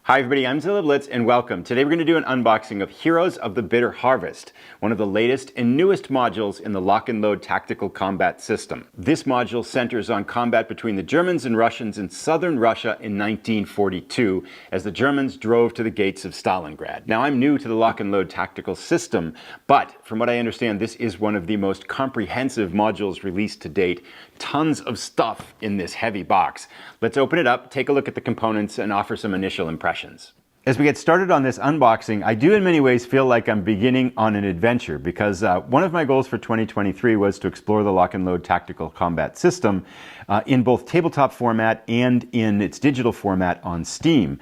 Hi everybody, I'm Blitz and welcome. Today we're going to do an unboxing of Heroes of the Bitter Harvest, one of the latest and newest modules in the Lock and Load Tactical Combat System. This module centers on combat between the Germans and Russians in southern Russia in 1942 as the Germans drove to the gates of Stalingrad. Now I'm new to the Lock and Load Tactical System, but from what I understand this is one of the most comprehensive modules released to date. Tons of stuff in this heavy box. Let's open it up, take a look at the components, and offer some initial impressions. As we get started on this unboxing, I do in many ways feel like I'm beginning on an adventure because one of my goals for 2023 was to explore the Lock and Load Tactical Combat System in both tabletop format and in its digital format on Steam.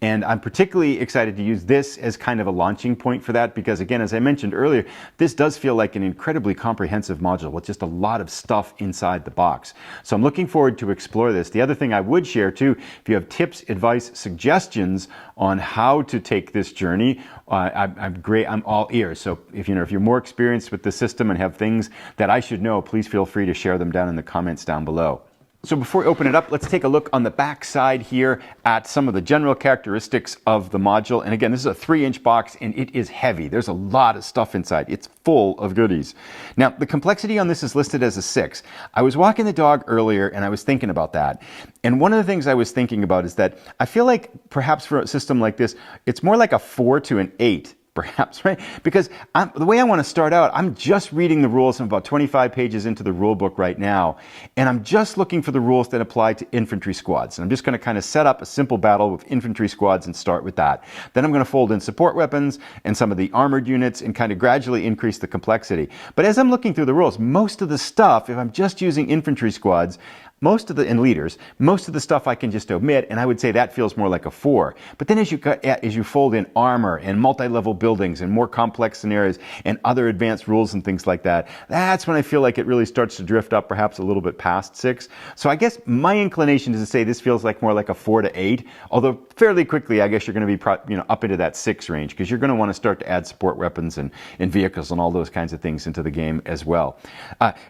And I'm particularly excited to use this as kind of a launching point for that because, again, as I mentioned earlier, this does feel like an incredibly comprehensive module with just a lot of stuff inside the box. So I'm looking forward to explore this. The other thing I would share too, if you have tips, advice, suggestions on how to take this journey, I'm all ears. So if you're more experienced with the system and have things that I should know, please feel free to share them down in the comments down below. So before we open it up, let's take a look on the back side here at some of the general characteristics of the module. And again, this is a 3-inch box and it is heavy. There's a lot of stuff inside. It's full of goodies. Now, the complexity on this is listed as a 6. I was walking the dog earlier and I was thinking about that. And one of the things I was thinking about is that I feel like perhaps for a system like this, it's more like a 4 to an 8. Perhaps, right? Because the way I want to start out, I'm just reading the rules. I'm about 25 pages into the rule book right now, and I'm just looking for the rules that apply to infantry squads. And I'm just going to kind of set up a simple battle with infantry squads and start with that. Then I'm going to fold in support weapons and some of the armored units and kind of gradually increase the complexity. But as I'm looking through the rules, most of the stuff, if I'm just using infantry squads, and leaders, most of the stuff I can just omit, and I would say that feels more like a 4. But then as you fold in armor and multi-level buildings and more complex scenarios and other advanced rules and things like that, that's when I feel like it really starts to drift up perhaps a little bit past 6. So I guess my inclination is to say this feels like more like a 4 to 8, although fairly quickly I guess you're going to be up into that 6 range because you're going to want to start to add support weapons and vehicles and all those kinds of things into the game as well.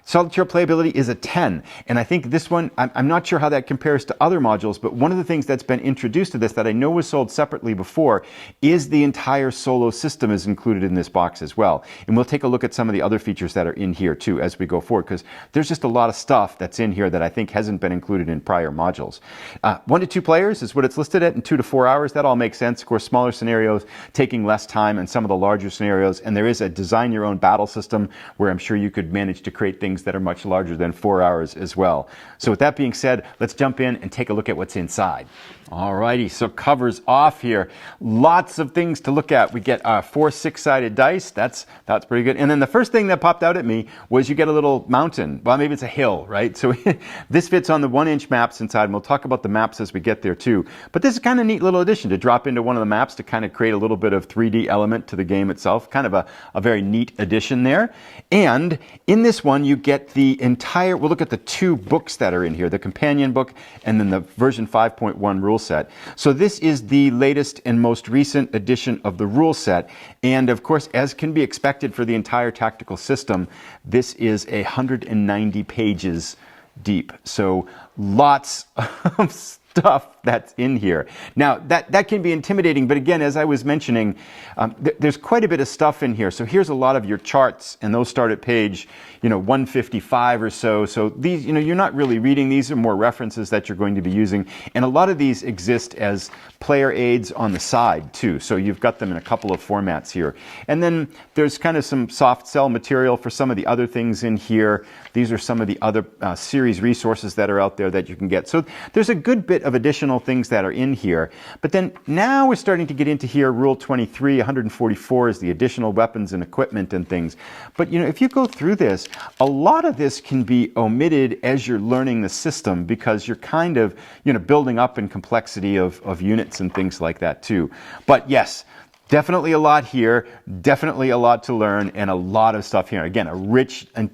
Solitaire playability is a 10, and I think this one I'm not sure how that compares to other modules, but one of the things that's been introduced to this that I know was sold separately before is the entire solo system is included in this box as well. And we'll take a look at some of the other features that are in here too as we go forward, because there's just a lot of stuff that's in here that I think hasn't been included in prior modules. 1 to 2 players is what it's listed at, and 2 to 4 hours. That all makes sense. Of course, smaller scenarios taking less time and some of the larger scenarios, and there is a design your own battle system where I'm sure you could manage to create things that are much larger than 4 hours as well. So with that being said, let's jump in and take a look at what's inside. Alrighty, so covers off here. Lots of things to look at. We get 4 6-sided dice. That's pretty good. And then the first thing that popped out at me was you get a little mountain. Well, maybe it's a hill, right? So this fits on the 1-inch maps inside, and we'll talk about the maps as we get there too. But this is kind of a neat little addition to drop into one of the maps to kind of create a little bit of 3D element to the game itself. Kind of a very neat addition there. And in this one, you get the entire, we'll look at the 2 books that are in here, the companion book and then the version 5.1 rule set. So this is the latest and most recent edition of the rule set. And of course, as can be expected for the entire tactical system, this is 190 pages deep. So lots of stuff that's in here. Now, that can be intimidating, but again, as I was mentioning, there's quite a bit of stuff in here. So here's a lot of your charts, and those start at page 155 or so. So these, you're not really reading. These are more references that you're going to be using. And a lot of these exist as player aids on the side, too. So you've got them in a couple of formats here. And then there's kind of some soft sell material for some of the other things in here. These are some of the other series resources that are out there that you can get. So there's a good bit of additional things that are in here. But then now we're starting to get into here. Rule 23, 144 is the additional weapons and equipment and things. But if you go through this, a lot of this can be omitted as you're learning the system because you're kind of building up in complexity of units and things like that too. But yes, definitely a lot here, definitely a lot to learn, and a lot of stuff here. Again, a rich and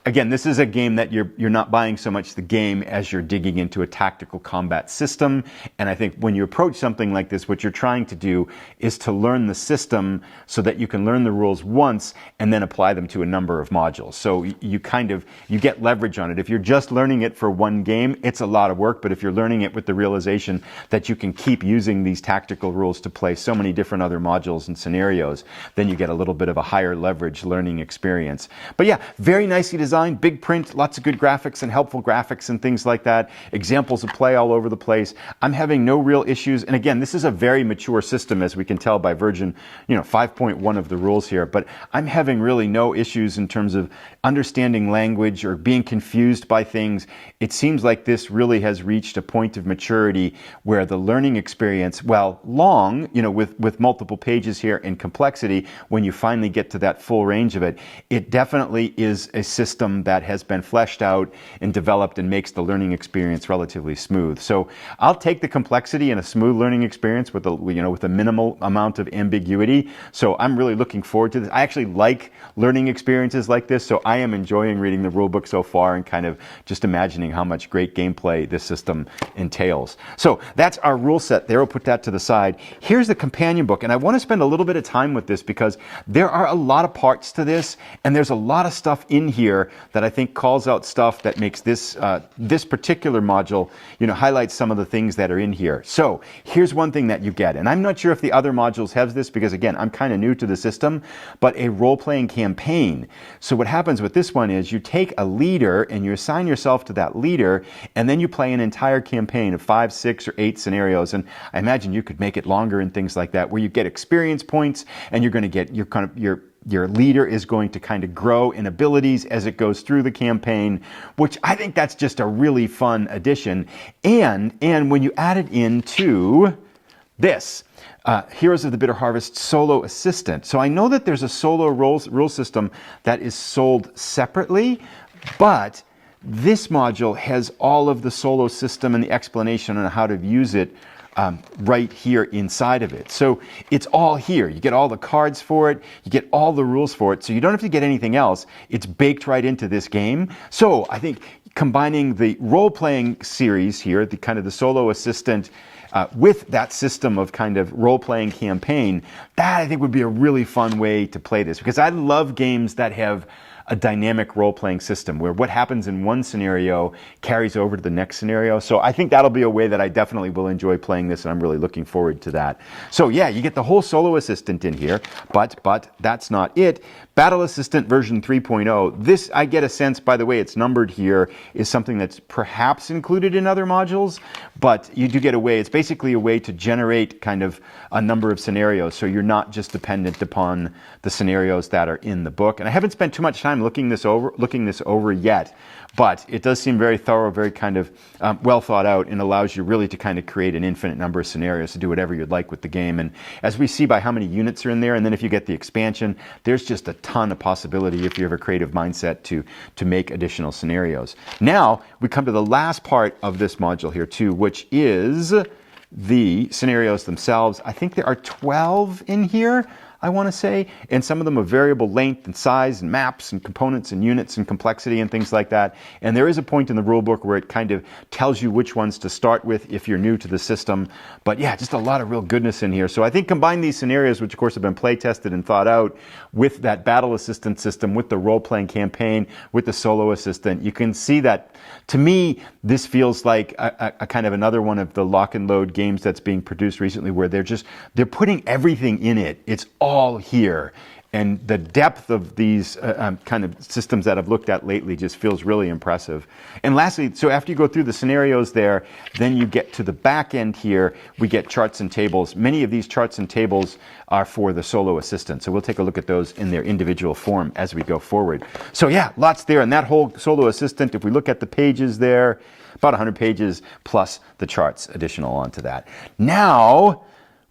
again, this is a game that you're not buying so much the game as you're digging into a tactical combat system. And I think when you approach something like this, what you're trying to do is to learn the system so that you can learn the rules once and then apply them to a number of modules. So you get leverage on it. If you're just learning it for one game, it's a lot of work. But if you're learning it with the realization that you can keep using these tactical rules to play so many different other modules and scenarios, then you get a little bit of a higher leverage learning experience. But yeah, very nicely designed, big print, lots of good graphics and helpful graphics and things like that. Examples of play all over the place. I'm having no real issues. And again, this is a very mature system, as we can tell by version 5.1 of the rules here. But I'm having really no issues in terms of understanding language or being confused by things. It seems like this really has reached a point of maturity where the learning experience, while long, with multiple pages here and complexity, when you finally get to that full range of it, it definitely is a system that has been fleshed out and developed and makes the learning experience relatively smooth. So I'll take the complexity and a smooth learning experience with a minimal amount of ambiguity. So I'm really looking forward to this. I actually like learning experiences like this, so I am enjoying reading the rulebook so far and kind of just imagining how much great gameplay this system entails. So that's our rule set there. We'll put that to the side. Here's the companion book, and I want to spend a little bit of time with this because there are a lot of parts to this, and there's a lot of stuff in here that I think calls out stuff that makes this this particular module, highlights some of the things that are in here. So here's one thing that you get, and I'm not sure if the other modules have this because, again, I'm kind of new to the system, but a role-playing campaign. So what happens with this one is you take a leader and you assign yourself to that leader, and then you play an entire campaign of 5, 6, or 8 scenarios. And I imagine you could make it longer and things like that, where you get experience points, and you're going to get your leader is going to kind of grow in abilities as it goes through the campaign, which I think that's just a really fun addition. And when you add it into this, Heroes of the Bitter Harvest Solo Assistant. So I know that there's a solo rule system that is sold separately, but this module has all of the solo system and the explanation on how to use it right here inside of it. So it's all here. You get all the cards for it. You get all the rules for it. So you don't have to get anything else. It's baked right into this game. So I think combining the role-playing series here, the kind of the solo assistant, with that system of kind of role-playing campaign, that I think would be a really fun way to play this, because I love games that have a dynamic role-playing system where what happens in one scenario carries over to the next scenario. So I think that'll be a way that I definitely will enjoy playing this, and I'm really looking forward to that. So yeah, you get the whole solo assistant in here, but that's not it. Battle Assistant version 3.0. This, I get a sense, by the way it's numbered here, is something that's perhaps included in other modules, but you do get a way. It's basically a way to generate kind of a number of scenarios, so you're not just dependent upon the scenarios that are in the book. And I haven't spent too much time looking this over yet, but it does seem very thorough, very kind of well thought out, and allows you really to kind of create an infinite number of scenarios to do whatever you'd like with the game. And as we see by how many units are in there, and then if you get the expansion, there's just a ton of possibility if you have a creative mindset to make additional scenarios. Now we come to the last part of this module here too, which is the scenarios themselves. I think there are 12 in here, I want to say, and some of them of variable length and size and maps and components and units and complexity and things like that. And there is a point in the rulebook where it kind of tells you which ones to start with if you're new to the system. But yeah, just a lot of real goodness in here. So I think combine these scenarios, which of course have been play tested and thought out, with that battle assistant system, with the role-playing campaign, with the solo assistant, you can see that, to me, this feels like a kind of another one of the lock and load games that's being produced recently, where they're putting everything in it. It's all here. And the depth of these kind of systems that I've looked at lately just feels really impressive. And lastly, so after you go through the scenarios there, then you get to the back end here, we get charts and tables. Many of these charts and tables are for the solo assistant. So we'll take a look at those in their individual form as we go forward. So yeah, lots there. And that whole solo assistant, if we look at the pages there, about 100 pages plus the charts additional onto that. Now,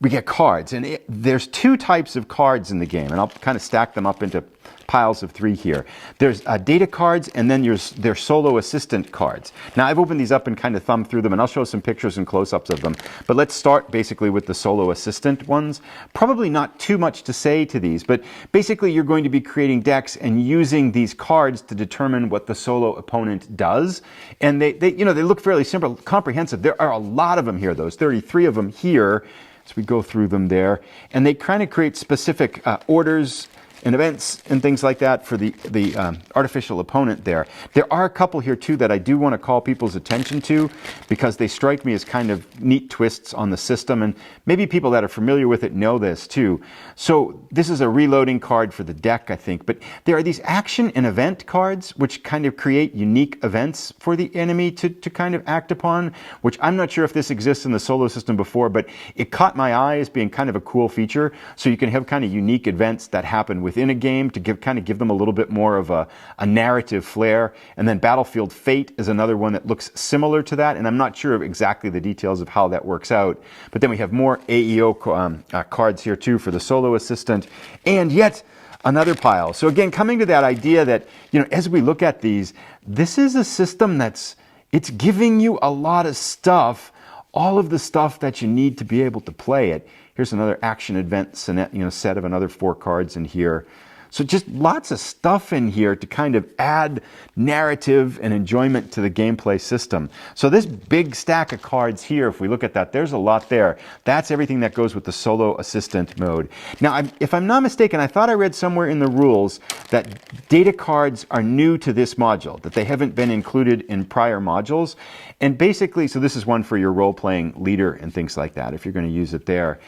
we get cards, and there's two types of cards in the game, and I'll kind of stack them up into piles of 3 here. There's data cards, and then there's solo assistant cards. Now I've opened these up and kind of thumbed through them, and I'll show some pictures and close-ups of them. But let's start basically with the solo assistant ones. Probably not too much to say to these, but basically you're going to be creating decks and using these cards to determine what the solo opponent does. And they look fairly simple, comprehensive. There are a lot of them here, those 33 of them here. So we go through them there, and they kind of create specific orders and events and things like that for the artificial opponent there. There are a couple here too that I do want to call people's attention to because they strike me as kind of neat twists on the system, and maybe people that are familiar with it know this too. So this is a reloading card for the deck, I think, but there are these action and event cards which kind of create unique events for the enemy to kind of act upon, which I'm not sure if this exists in the solo system before, but it caught my eye as being kind of a cool feature. So you can have kind of unique events that happen within a game to give them a little bit more of a narrative flair. And then Battlefield Fate is another one that looks similar to that, and I'm not sure of exactly the details of how that works out. But then we have more AEO cards here too for the solo assistant, and yet another pile. So again, coming to that idea that, as we look at these, this is a system it's giving you a lot of stuff, all of the stuff that you need to be able to play it. Here's another action event set of another 4 cards in here. So just lots of stuff in here to kind of add narrative and enjoyment to the gameplay system. So this big stack of cards here, if we look at that, there's a lot there. That's everything that goes with the solo assistant mode. Now, if I'm not mistaken, I thought I read somewhere in the rules that data cards are new to this module, that they haven't been included in prior modules. And basically, so this is one for your role-playing leader and things like that, if you're going to use it there.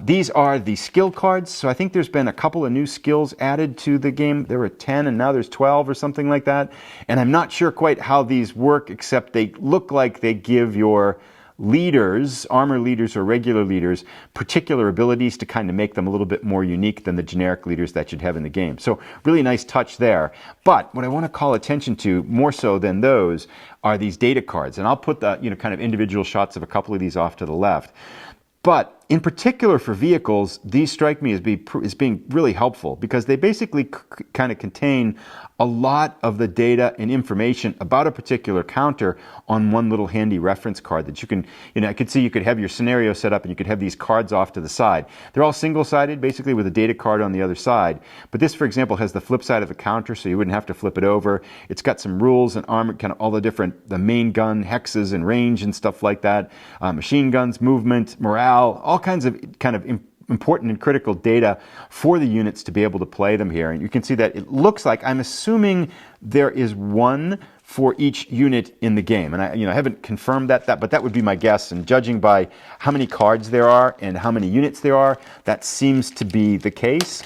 These are the skill cards, so I think there's been a couple of new skills added to the game. There were 10 and now there's 12 or something like that. And I'm not sure quite how these work, except they look like they give your leaders, armor leaders or regular leaders, particular abilities to kind of make them a little bit more unique than the generic leaders that you'd have in the game. So really nice touch there. But what I want to call attention to more so than those are these data cards. And I'll put the kind of individual shots of a couple of these off to the left. But in particular for vehicles, these strike me as being really helpful because they basically kind of contain a lot of the data and information about a particular counter on one little handy reference card that you can, I could see you could have your scenario set up and you could have these cards off to the side. They're all single-sided, basically with a data card on the other side. But this, for example, has the flip side of the counter, so you wouldn't have to flip it over. It's got some rules and armor, kind of all the main gun, hexes and range and stuff like that. Machine guns, movement, morale, all kinds of kind of important and critical data for the units to be able to play them here. And you can see that it looks like, I'm assuming there is one for each unit in the game. And I haven't confirmed that, but that would be my guess. And judging by how many cards there are and how many units there are, that seems to be the case.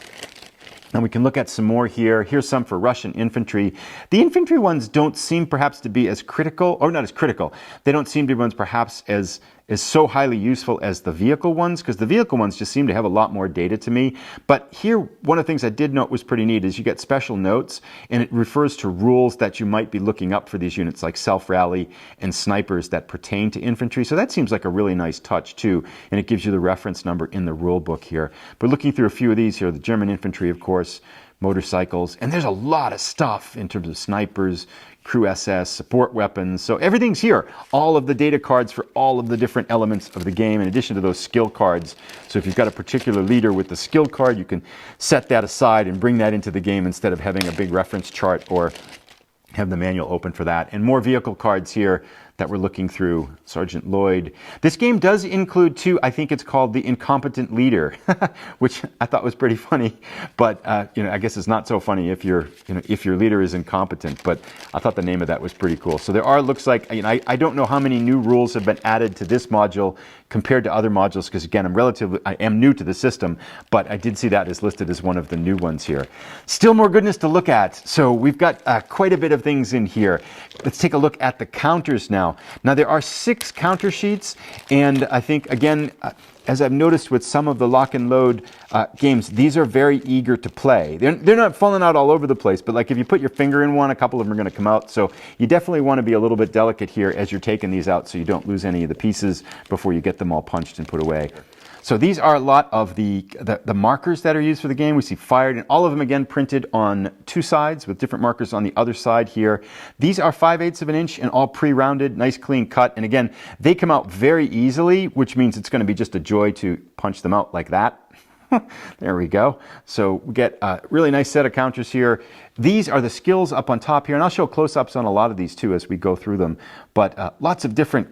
And we can look at some more here. Here's some for Russian infantry. The infantry ones don't seem perhaps to be as critical, or not as critical. They don't seem to be ones perhaps as so highly useful as the vehicle ones, because the vehicle ones just seem to have a lot more data to me. But here, one of the things I did note was pretty neat is you get special notes, and it refers to rules that you might be looking up for these units, like self-rally and snipers that pertain to infantry. So that seems like a really nice touch too, and it gives you the reference number in the rule book here. But looking through a few of these here, the German infantry, of course, motorcycles, and there's a lot of stuff in terms of snipers, crew SS, support weapons. So everything's here. All of the data cards for all of the different elements of the game, in addition to those skill cards. So if you've got a particular leader with the skill card, you can set that aside and bring that into the game instead of having a big reference chart or have the manual open for that. And more vehicle cards here that we're looking through. Sergeant Lloyd. This game does include too, I think it's called the Incompetent Leader, which I thought was pretty funny, but I guess it's not so funny if your leader is incompetent, but I thought the name of that was pretty cool. So there are, looks like, I don't know how many new rules have been added to this module compared to other modules, because again, I am new to the system, but I did see that as listed as one of the new ones here. Still more goodness to look at. So we've got quite a bit of things in here. Let's take a look at the counters now. Now there are 6 counter sheets, and I think, again, as I've noticed with some of the lock and load games, these are very eager to play. They're not falling out all over the place, but like if you put your finger in one, a couple of them are going to come out. So you definitely want to be a little bit delicate here as you're taking these out so you don't lose any of the pieces before you get them all punched and put away. So these are a lot of the markers that are used for the game. We see fired, and all of them again printed on two sides with different markers on the other side here. These are 5/8 of an inch and all pre-rounded, nice clean cut. And again, they come out very easily, which means it's going to be just a joy to punch them out like that. There we go. So we get a really nice set of counters here. These are the skills up on top here, and I'll show close-ups on a lot of these too as we go through them. But lots of different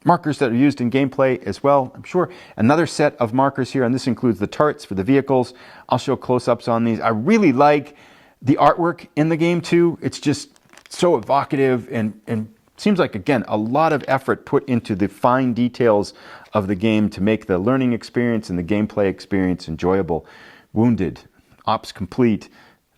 markers that are used in gameplay as well, I'm sure. Another set of markers here, and this includes the turrets for the vehicles. I'll show close-ups on these. I really like the artwork in the game too. It's just so evocative and seems like, again, a lot of effort put into the fine details of the game to make the learning experience and the gameplay experience enjoyable. Wounded, ops complete.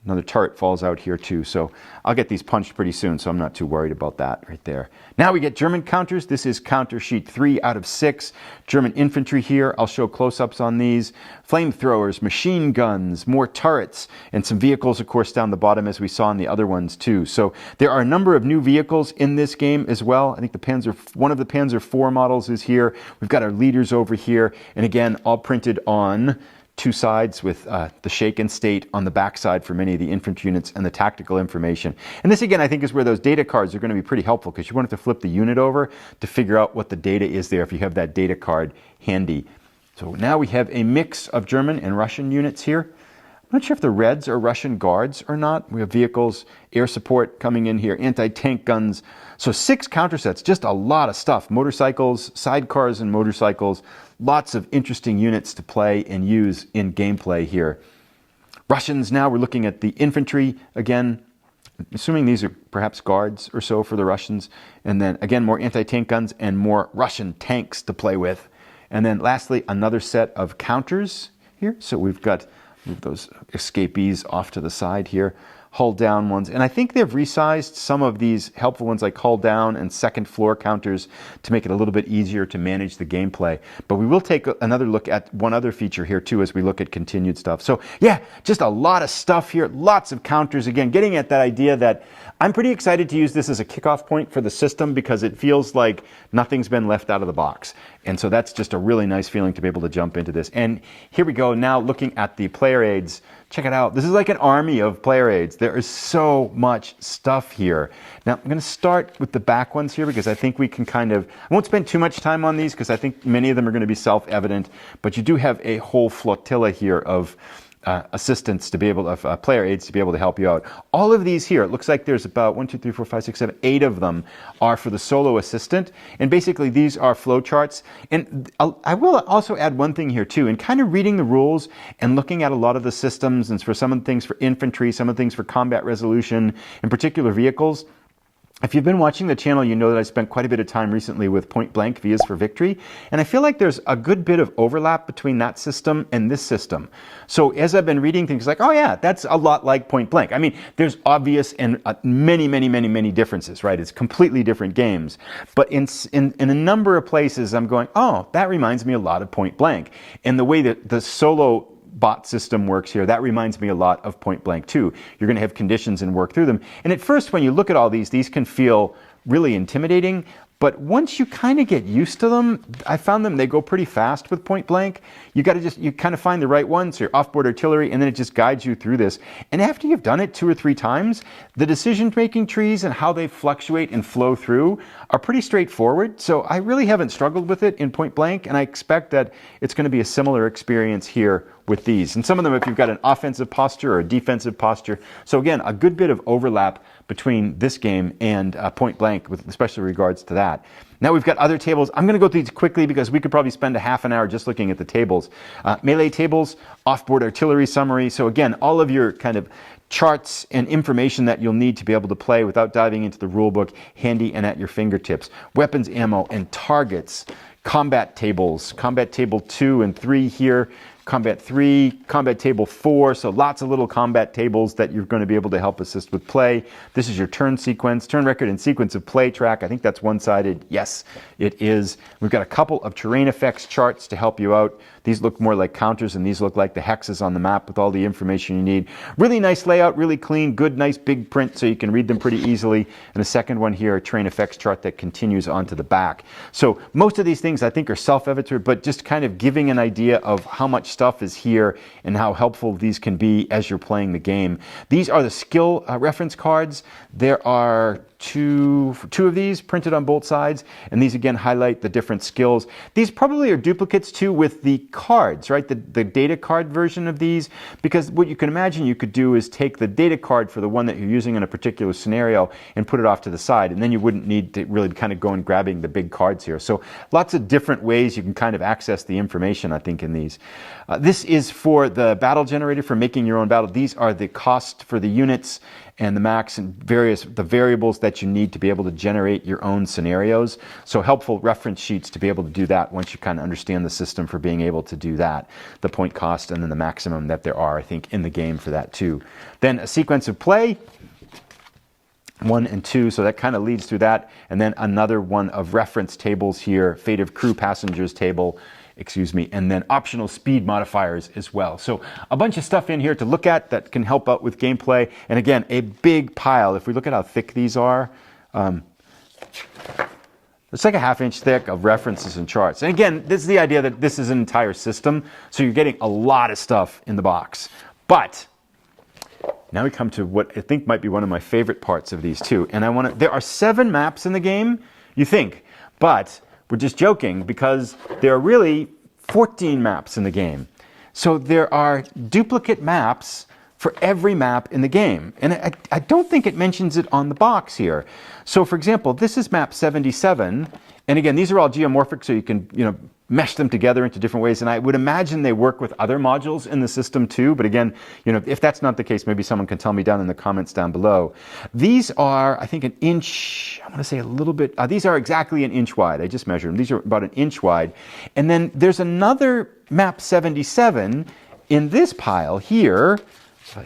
Another turret falls out here too, so I'll get these punched pretty soon, so I'm not too worried about that right there. Now we get German counters. This is counter sheet 3 out of 6. German infantry here. I'll show close-ups on these. Flamethrowers, machine guns, more turrets, and some vehicles, of course, down the bottom as we saw in the other ones too. So there are a number of new vehicles in this game as well. I think one of the Panzer IV models is here. We've got our leaders over here, and again, all printed on two sides with the shaken state on the backside for many of the infantry units and the tactical information. And this again, I think, is where those data cards are going to be pretty helpful, because you won't have to flip the unit over to figure out what the data is there if you have that data card handy. So now we have a mix of German and Russian units here. I'm not sure if the Reds are Russian guards or not. We have vehicles, air support coming in here, anti-tank guns. So 6 counter sets, just a lot of stuff. Motorcycles, sidecars and motorcycles. Lots of interesting units to play and use in gameplay here. Russians now, we're looking at the infantry again. Assuming these are perhaps guards or so for the Russians. And then again, more anti-tank guns and more Russian tanks to play with. And then lastly, another set of counters here. So we've got, move those escapees off to the side here. Hull down ones, and I think they've resized some of these helpful ones like hull down and second floor counters to make it a little bit easier to manage the gameplay. But we will take another look at one other feature here too as we look at continued stuff. So yeah, just a lot of stuff here, lots of counters. Again, getting at that idea that I'm pretty excited to use this as a kickoff point for the system, because it feels like nothing's been left out of the box. And so that's just a really nice feeling to be able to jump into this. And here we go, now looking at the player aids. Check it out. This is like an army of player aids. There is so much stuff here. Now, I'm going to start with the back ones here, because I think we can kind of, I won't spend too much time on these because I think many of them are going to be self-evident, but you do have a whole flotilla here of assistants to be able to, player aids to be able to help you out. All of these here, it looks like there's about 1, 2, 3, 4, 5, 6, 7, 8 of them are for the solo assistant. And basically these are flow charts. And I will also add one thing here too, in kind of reading the rules and looking at a lot of the systems, and for some of the things for infantry, some of the things for combat resolution, in particular vehicles. If you've been watching the channel, you know that I spent quite a bit of time recently with Point Blank Vias for Victory, and I feel like there's a good bit of overlap between that system and this system. So as I've been reading things like, oh yeah, that's a lot like Point Blank. I mean, there's obvious and many differences, right? It's completely different games. But in a number of places, I'm going, oh, that reminds me a lot of Point Blank. And the way that the solo bot system works here, that reminds me a lot of Point Blank too. You're going to have conditions and work through them. And at first, when you look at all these can feel really intimidating. But once you kind of get used to them, I found they go pretty fast with Point Blank. You kind of find the right ones, so your offboard artillery, and then it just guides you through this. And after you've done it 2 or 3 times, the decision-making trees and how they fluctuate and flow through are pretty straightforward. So I really haven't struggled with it in Point Blank, and I expect that it's going to be a similar experience here with these. And some of them, if you've got an offensive posture or a defensive posture. So again, a good bit of overlap between this game and Point Blank, with especially regards to that. Now we've got other tables. I'm going to go through these quickly because we could probably spend a half an hour just looking at the tables. Melee tables, offboard artillery summary. So again, all of your kind of charts and information that you'll need to be able to play without diving into the rule book, handy and at your fingertips. Weapons, ammo, and targets. Combat tables, combat table 2 and 3 here. Combat 3, Combat Table 4, so lots of little combat tables that you're going to be able to help assist with play. This is your turn sequence, turn record and sequence of play track. I think that's one-sided. Yes, it is. We've got a couple of terrain effects charts to help you out. These look more like counters and these look like the hexes on the map with all the information you need. Really nice layout, really clean, good, nice big print so you can read them pretty easily. And a second one here, a terrain effects chart that continues onto the back. So most of these things I think are self-evident, but just kind of giving an idea of how much stuff is here and how helpful these can be as you're playing the game. These are the skill reference cards. There are two of these printed on both sides, and these again highlight the different skills. These probably are duplicates too with the cards, right? The data card version of these, because what you can imagine you could do is take the data card for the one that you're using in a particular scenario and put it off to the side, and then you wouldn't need to really kind of go and grabbing the big cards here. So lots of different ways you can kind of access the information, I think, in these. This is for the battle generator for making your own battle. These are the cost for the units and the max and the variables that you need to be able to generate your own scenarios. So helpful reference sheets to be able to do that once you kind of understand the system for being able to do that. The point cost and then the maximum that there are, I think, in the game for that too. Then a sequence of play, 1 and 2, so that kind of leads through that. And then another one of reference tables here, fate of crew passengers table, and then optional speed modifiers as well. So a bunch of stuff in here to look at that can help out with gameplay. And again, a big pile. If we look at how thick these are, it's like a ½ inch thick of references and charts. And again, this is the idea that this is an entire system, so you're getting a lot of stuff in the box. But now we come to what I think might be one of my favorite parts of these two. And there are 7 maps in the game, you think, but we're just joking because there are really 14 maps in the game. So there are duplicate maps for every map in the game. And I don't think it mentions it on the box here. So for example, this is map 77. And again, these are all geomorphic, so you can, mesh them together into different ways. And I would imagine they work with other modules in the system too. But again, if that's not the case, maybe someone can tell me down in the comments down below. These are, I think, an inch, I want to say a little bit, these are exactly an inch wide. I just measured them. These are about an inch wide. And then there's another map 77 in this pile here,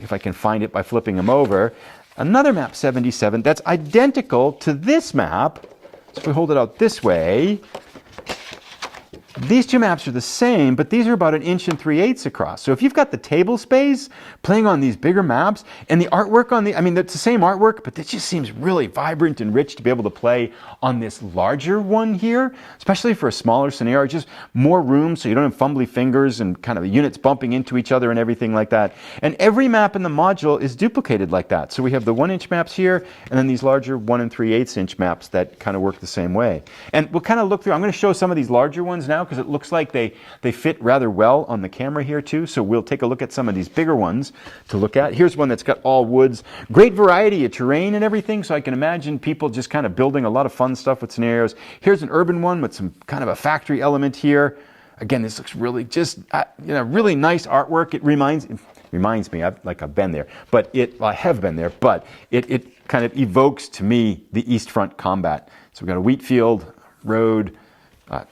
if I can find it by flipping them over, another map 77 that's identical to this map. So if we hold it out this way, these two maps are the same, but these are about 1 3/8 across. So if you've got the table space playing on these bigger maps and the artwork on it's the same artwork, but it just seems really vibrant and rich to be able to play on this larger one here, especially for a smaller scenario, just more room so you don't have fumbly fingers and kind of units bumping into each other and everything like that. And every map in the module is duplicated like that. So we have the 1 inch maps here and then these larger 1 3/8 inch maps that kind of work the same way. And we'll kind of look through, I'm going to show some of these larger ones now, because it looks like they fit rather well on the camera here too. So we'll take a look at some of these bigger ones to look at. Here's one that's got all woods, great variety of terrain and everything. So I can imagine people just kind of building a lot of fun stuff with scenarios. Here's an urban one with some kind of a factory element here. Again, this looks really just, really nice artwork. It reminds me, I've been there, but I have been there, but it kind of evokes to me the East Front combat. So we've got a wheat field, road,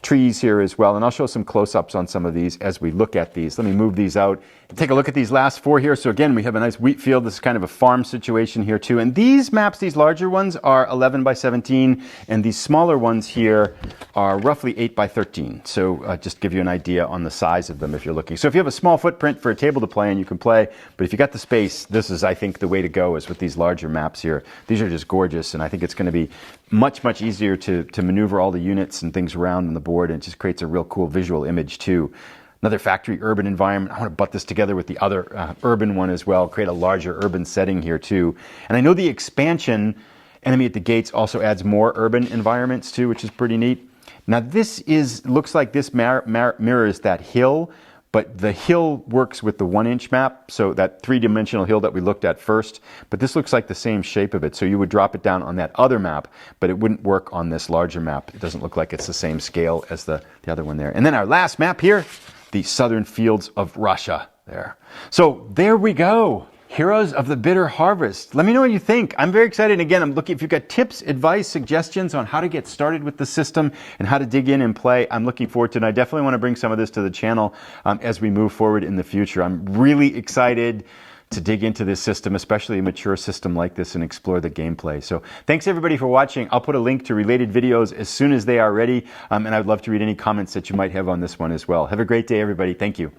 trees here as well, and I'll show some close-ups on some of these as we look at these. Let me move these out and take a look at these last 4 here. So again, we have a nice wheat field. This is kind of a farm situation here too. And these maps, these larger ones, are 11 by 17, and these smaller ones here are roughly 8 by 13. So just give you an idea on the size of them if you're looking. So if you have a small footprint for a table to play in, you can play, but if you got the space, this is, I think, the way to go is with these larger maps here. These are just gorgeous, and I think it's going to be much easier to maneuver all the units and things around on the board, and it just creates a real cool visual image too. Another factory urban environment. I want to butt this together with the other urban one as well, create a larger urban setting here too. And I know the expansion, Enemy at the Gates, also adds more urban environments too, which is pretty neat. Now this looks like this mirrors that hill, but the hill works with the 1 inch map, so that 3-dimensional hill that we looked at first, but this looks like the same shape of it, so you would drop it down on that other map, but it wouldn't work on this larger map. It doesn't look like it's the same scale as the other one there. And then our last map here, the southern fields of Russia there. So there we go. Heroes of the Bitter Harvest. Let me know what you think. I'm very excited. And again, I'm looking, if you've got tips, advice, suggestions on how to get started with the system and how to dig in and play, I'm looking forward to it. And I definitely want to bring some of this to the channel as we move forward in the future. I'm really excited to dig into this system, especially a mature system like this, and explore the gameplay. So thanks everybody for watching. I'll put a link to related videos as soon as they are ready. And I'd love to read any comments that you might have on this one as well. Have a great day, everybody. Thank you.